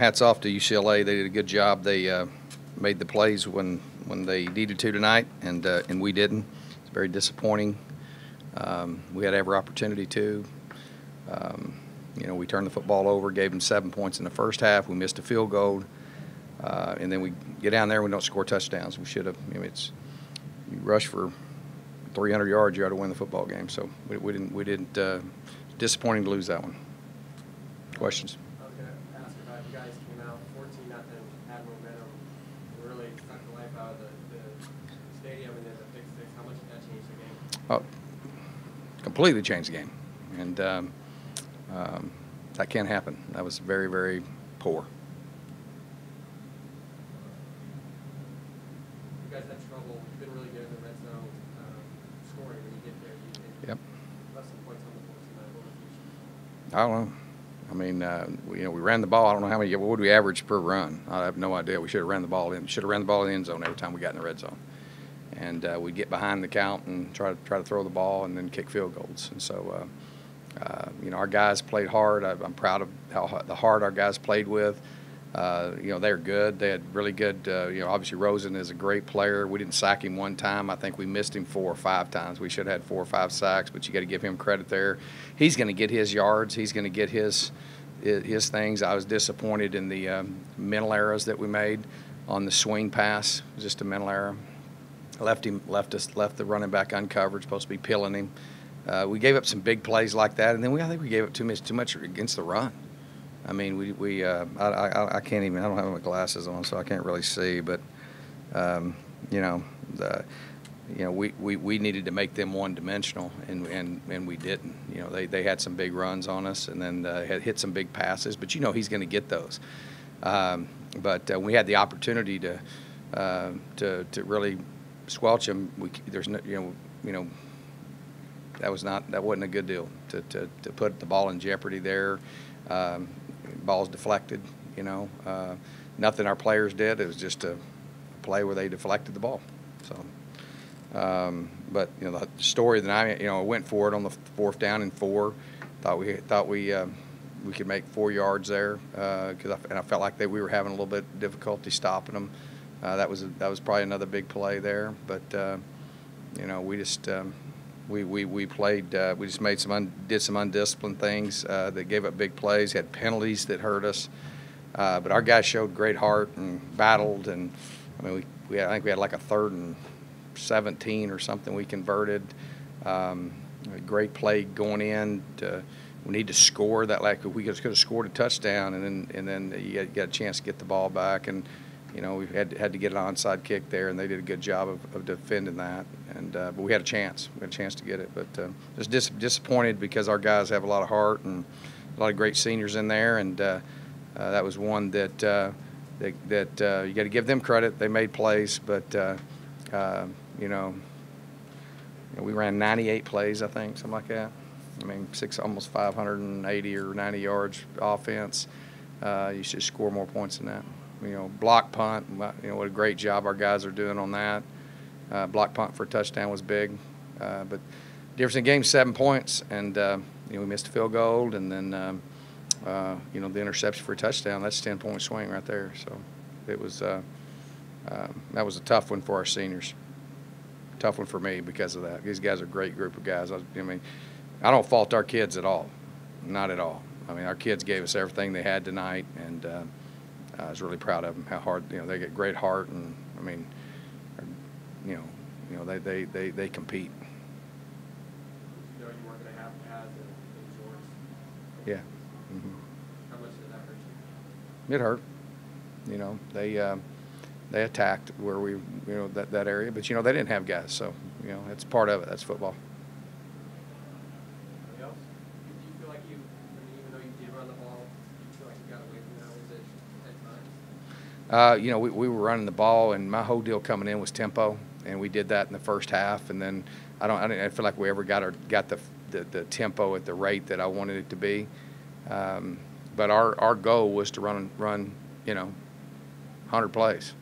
hats off to UCLA. They did a good job. They made the plays when they needed to tonight, and we didn't. It's very disappointing. We had every opportunity to. We turned the football over, gave them 7 points in the first half. We missed a field goal, and then we get down there and we don't score touchdowns. We should have. You rush for 300 yards, you ought to win the football game. So we didn't. Disappointing to lose that one. Questions? I was going to ask about you guys came out 14-0, had momentum, really sucked the life out of the stadium, and then the pick six. How much did that change the game? Oh, completely changed the game, and that can't happen. That was very, very poor. You guys had trouble. You've been really good in the red zone scoring when you get there. Yep. Less than points on the board tonight. What was the issue? I don't know. I mean, we ran the ball. I don't know how many. What would we average per run? I have no idea. We should have ran the ball in. Should have ran the ball in the end zone every time we got in the red zone, and we'd get behind the count and try to throw the ball and then kick field goals. And so, our guys played hard. I'm proud of how hard our guys played with. They're good. They had really good. Obviously Rosen is a great player. We didn't sack him one time. I think we missed him 4 or 5 times. We should have had 4 or 5 sacks, but you got to give him credit there. He's going to get his yards. He's going to get his things. I was disappointed in the mental errors that we made on the swing pass. It was just a mental error. Left the running back uncovered. Supposed to be peeling him. We gave up some big plays like that, and then I think we gave up too much against the run. I mean, I can't even. I don't have my glasses on, so I can't really see. But we needed to make them one-dimensional, and we didn't. They had some big runs on us, and then had hit some big passes. But he's going to get those. But we had the opportunity to really squelch them. That wasn't a good deal to put the ball in jeopardy there. Balls deflected, nothing our players did. It was just a play where they deflected the ball. So, but the story that I went for it on the 4th down and 4. Thought we could make 4 yards there because I felt like we were having a little bit of difficulty stopping them. That was probably another big play there. But we just. We played. We just did some undisciplined things that gave up big plays. Had penalties that hurt us, but our guys showed great heart and battled. And I mean, I think we had like a 3rd and 17 or something we converted. A great play going in. We need to score that. Like we could have scored a touchdown, and then you got a chance to get the ball back. And we had to get an onside kick there, and they did a good job of defending that. And but we had a chance. We had a chance to get it. But just disappointed because our guys have a lot of heart and a lot of great seniors in there. And that was one that you got to give them credit. They made plays, but we ran 98 plays, I think, something like that. I mean, almost 580 or 90 yards offense. You should score more points than that. Block punt, what a great job our guys are doing on that. Block punt for a touchdown was big. But difference in the game, 7 points, and we missed a field goal, and then the interception for a touchdown. That's a 10-point swing right there. So it was that was a tough one for our seniors. Tough one for me because of that. These guys are a great group of guys. I don't fault our kids at all, not at all. I mean, our kids gave us everything they had tonight, and I was really proud of them. How hard, they get great heart, and I mean, they compete. You weren't going to have pads in shorts. Yeah. Mm-hmm. How much did that hurt you? It hurt. They attacked where we that area, but they didn't have guys, so it's part of it. That's football. Anybody else? Do you feel like even though you did run the ball, do you feel like you got away from that? Was it at times? We were running the ball, and my whole deal coming in was tempo, and we did that in the first half. And then I didn't feel like we ever got the tempo at the rate that I wanted it to be. But our goal was to run 100 plays.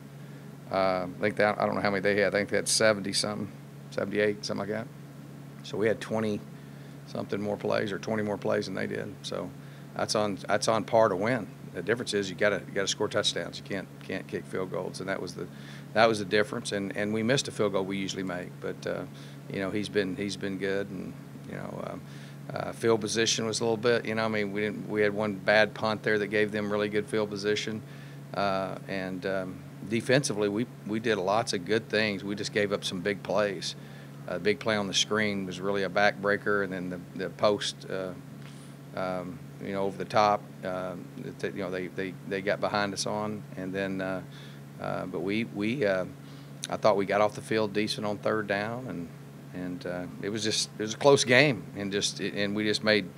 I think I don't know how many they had. I think they had 70-something, 78, something like that. So we had 20-something more plays or 20 more plays than they did. So that's on par to win. The difference is you got to score touchdowns. You can't kick field goals, and that was the difference. And we missed a field goal we usually make, but you know, he's been good, and you know. Field position was a little bit, you know, I mean, we had one bad punt there that gave them really good field position, and defensively we did lots of good things. We just gave up some big plays. A big play on the screen was really a backbreaker, and then the post, you know, over the top, you know, they got behind us on, and then but I thought we got off the field decent on third down, and it was a close game, and we just made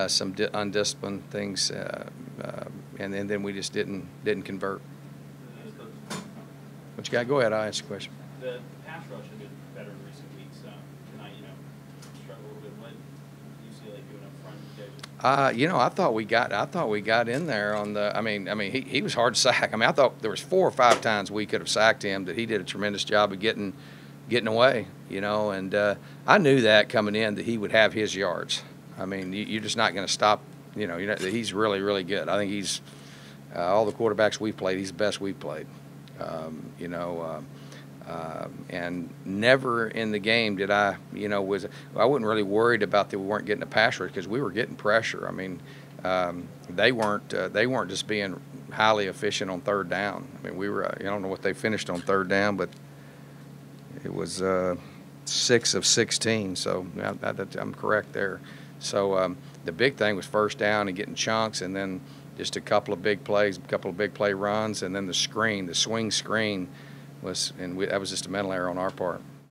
some undisciplined things, and then we just didn't convert. What you got? Go ahead. I'll ask the question. The pass rush has been better in recent weeks. Tonight, you know, struggled a little bit. What UCLA doing up front? You know, I thought we got in there on the. I mean, he was hard to sack. I mean, I thought there was 4 or 5 times we could have sacked him. That he did a tremendous job of getting away. You know, and I knew that coming in that he would have his yards. I mean, you're just not going to stop. You know, he's really, really good. I think he's all the quarterbacks we've played. He's the best we've played. You know, and never in the game did I, you know, I wasn't really worried about that we weren't getting a pass rush because we were getting pressure. I mean, they weren't just being highly efficient on third down. I mean, we were. I don't know what they finished on third down, but it was 6 of 16. So I'm correct there. So the big thing was first down and getting chunks, and then just a couple of big plays, a couple of big play runs, and then the swing screen was, and that was just a mental error on our part.